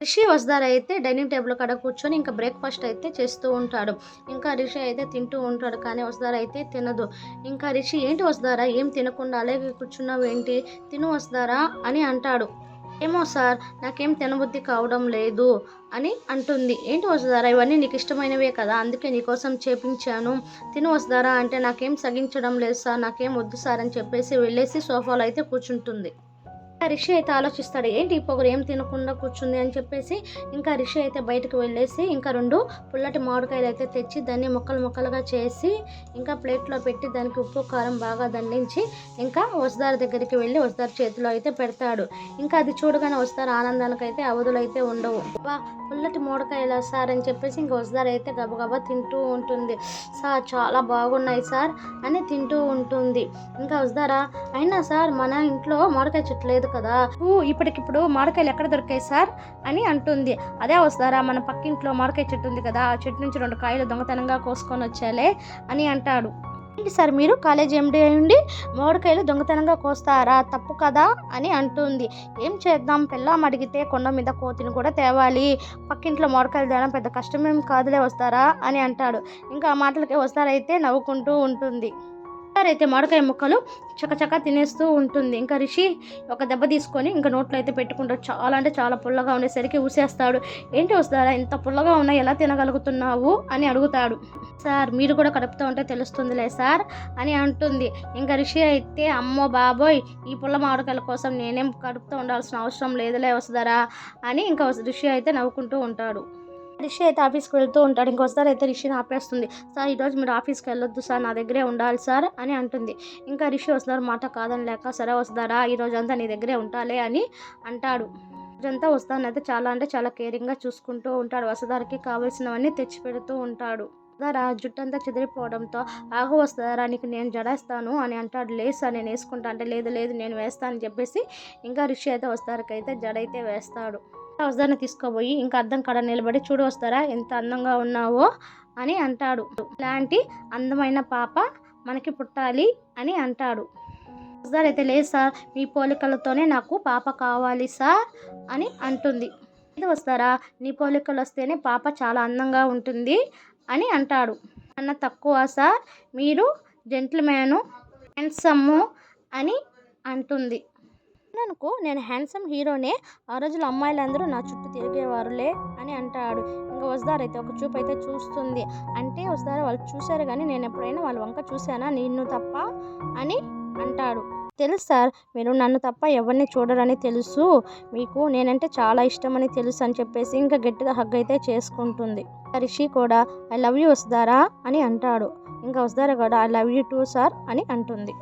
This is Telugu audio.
రిషి వసుధార అయితే డైనింగ్ టేబుల్ కాడ కూర్చొని ఇంకా బ్రేక్ఫాస్ట్ అయితే చేస్తూ ఉంటాడు. ఇంకా రిషి అయితే తింటూ ఉంటాడు. కానీ వసుధార అయితే తినదు. ఇంకా రిషి ఏంటి వసుధార ఏం తినకుండా అలాగే కూర్చున్నావు ఏంటి, తిను వసుధార అని అంటాడు. ఏమో సార్ నాకేం తినబుద్ధి కావడం లేదు అని అంటుంది. ఏంటి వసుధార ఇవన్నీ నీకు ఇష్టమైనవే కదా అందుకే నీకోసం చేపించాను, తిను వసుధార అంటే నాకేం సగించడం లేదు సార్, నాకేం వద్దు సార్ అని చెప్పేసి వెళ్ళేసి సోఫాలో అయితే కూర్చుంటుంది. రిషి అయితే ఆలోచిస్తాడు ఏంటి ఈ పొగరు ఏం తినకుండా కూర్చుంది అని చెప్పేసి. ఇంకా రిషి అయితే బయటకు వెళ్ళేసి ఇంకా 2 పుల్లటి మామిడికాయలు అయితే తెచ్చి దాన్ని ముక్కలు ముక్కలుగా చేసి ఇంకా ప్లేట్లో పెట్టి దానికి ఉప్పు కారం బాగా దండించి ఇంకా వసుధార దగ్గరికి వెళ్ళి వసుధార చేతిలో అయితే పెడతాడు. ఇంకా అది చూడగానే వసుధార ఆనందానికి అయితే అవధులు అయితే ఉండవు. వా పుల్లటి మామిడికాయలా సార్ అని చెప్పేసి ఇంకా వసుధార అయితే గబగబా తింటూ ఉంటుంది. సార్ చాలా బాగున్నాయి సార్ అని తింటూ ఉంటుంది. ఇంకా వసుధార అయినా సార్ మన ఇంట్లో మామిడికాయ చెట్టు లేదు కదా, ఇప్పటికిప్పుడు మామిడికాయలు ఎక్కడ దొరికాయి సార్ అని అంటుంది. అదే వస్తారా మన పక్కింట్లో మామిడికాయ చెట్టు ఉంది కదా, ఆ చెట్టు నుంచి 2 కాయలు దొంగతనంగా కోసుకొని వచ్చాలే అని అంటాడు. ఏంటి సార్ మీరు కాలేజీ ఎండి ఉండి మామిడికాయలు దొంగతనంగా కోస్తారా, తప్పు కదా అని అంటుంది. ఏం చేద్దాం పెళ్ళాం అడిగితే కొండ మీద కోతిని కూడా తేవాలి, పక్కింట్లో మామిడికాయలు తేవడం పెద్ద కష్టమేం కాదులే వస్తారా అని అంటాడు. ఇంకా ఆ మాటలకి వస్తారైతే నవ్వుకుంటూ ఉంటుంది. అయితే మామిడికాయ ముక్కలు చకచక తినేస్తూ ఉంటుంది. ఇంకా రిషి ఒక దెబ్బ తీసుకొని ఇంకా నోట్లో అయితే పెట్టుకుంటాడు. చాలా అంటే చాలా పుల్లగా ఉండేసరికి ఊసేస్తాడు. ఏంటి వస్తారా ఇంత పుల్లగా ఉన్నాయి ఎలా తినగలుగుతున్నావు అని అడుగుతాడు. సార్ మీరు కూడా కడుపుతూ ఉంటే తెలుస్తుందిలే సార్ అని అంటుంది. ఇంకా రిషి అయితే అమ్మో బాబోయ్ ఈ పుల్ల మామిడికాయల కోసం నేనేం కడుపుతూ ఉండాల్సిన అవసరం లేదులే వస్తారా అని ఇంకా రిషి అయితే నవ్వుకుంటూ ఉంటాడు. రిషి అయితే ఆఫీస్కి వెళ్తూ ఉంటాడు. ఇంకోసారి అయితే రిషిని ఆపేస్తుంది. సార్ ఈరోజు మీరు ఆఫీస్కి వెళ్ళొద్దు సార్, నా దగ్గరే ఉండాలి సార్ అని అంటుంది. ఇంకా రిషి వస్తారు మాట కాదని లేక సరే వస్తారా ఈరోజు అంతా నీ దగ్గరే ఉంటాలే అని అంటాడు. రోజంతా వస్తానైతే చాలా అంటే చాలా కేరింగ్గా చూసుకుంటూ ఉంటాడు. వసుధారకి కావాల్సినవన్నీ తెచ్చి పెడుతూ ఉంటాడు. వసుధార జుట్టంతా చెదిరిపోవడంతో ఆగు వస్తారా నీకు నేను జడేస్తాను అని అంటాడు. లేదు సార్ నేను వేసుకుంటా అంటే లేదు లేదు నేను వేస్తాను అని చెప్పేసి ఇంకా రిషి అయితే వస్తారకి అయితే జడైతే వేస్తాడు. వసుధారని తీసుకోబోయి ఇంకా అద్దం కాడ నిలబడి చూడు వస్తారా ఎంత అందంగా ఉన్నావో అని అంటాడు. ఇలాంటి అందమైన పాప మనకి పుట్టాలి అని అంటాడు. వసుధార అయితే లేదు సార్ మీ పోలికలతోనే నాకు పాప కావాలి సార్ అని అంటుంది. ఇది వస్తారా నీ పోలికలు వస్తేనే పాప చాలా అందంగా ఉంటుంది అని అంటాడు. అన్న తక్కువ సార్ మీరు జెంటిల్మ్యాను హ్యాండ్సమ్ అని అంటుంది. అనుకో నేను హ్యాండ్సమ్ హీరోనే, ఆ రోజుల్లో అమ్మాయిలందరూ నా చుట్టూ తిరిగేవారులే అని అంటాడు. ఇంకా వసుధార అయితే ఒక చూపు అయితే చూస్తుంది. అంటే వసుధార వాళ్ళు చూశారు కానీ నేను ఎప్పుడైనా వాళ్ళ వంక చూశానా నిన్ను తప్ప అని అంటాడు. తెలుసు సార్ మీరు నన్ను తప్ప ఎవరిని చూడరని తెలుసు, మీకు నేనంటే చాలా ఇష్టమని తెలుసు అని చెప్పేసి ఇంకా గట్టిగా హగ్ అయితే చేసుకుంటుంది. రిషి కూడా ఐ లవ్ యూ వసుధార అని అంటాడు. ఇంకా వసుధార కూడా I love you two sir అని అంటుంది.